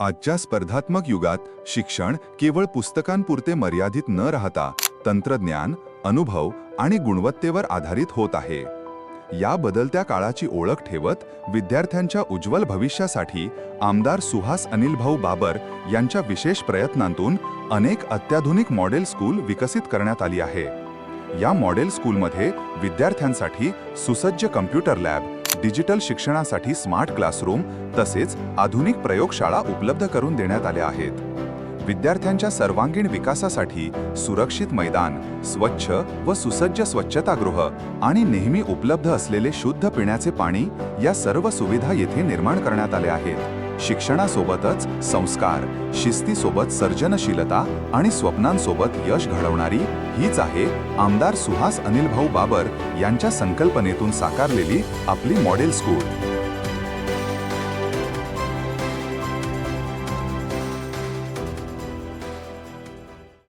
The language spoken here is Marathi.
आजच्या स्पर्धात्मक युगात शिक्षण केवळ पुस्तकांपुरते मर्यादित न राहता तंत्रज्ञान, अनुभव आणि गुणवत्तेवर आधारित होत आहे. या बदलत्या काळाची ओळख ठेवत विद्यार्थ्यांच्या उज्ज्वल भविष्यासाठी आमदार सुहास अनिलभाऊ बाबर यांच्या विशेष प्रयत्नांतून अनेक अत्याधुनिक मॉडेल स्कूल विकसित करण्यात आली आहे. या मॉडेल स्कूलमध्ये विद्यार्थ्यांसाठी सुसज्ज कम्प्युटर लॅब, डिजिटल शिक्षणासाठी स्मार्ट क्लासरूम तसेच आधुनिक प्रयोगशाळा उपलब्ध करून देण्यात आल्या आहेत. विद्यार्थ्यांच्या सर्वांगीण विकासासाठी सुरक्षित मैदान, स्वच्छ व सुसज्ज स्वच्छतागृह आणि नेहमी उपलब्ध असलेले शुद्ध पिण्याचे पाणी या सर्व सुविधा येथे निर्माण करण्यात आल्या आहेत. शिक्षणासोबतच संस्कार, शिस्तीसोबत सर्जनशीलता आणि स्वप्नांसोबत यश घडवणारी हीच आहे आमदार सुहास अनिलभाऊ बाबर यांच्या संकल्पनेतून साकारलेली आपली मॉडेल स्कूल.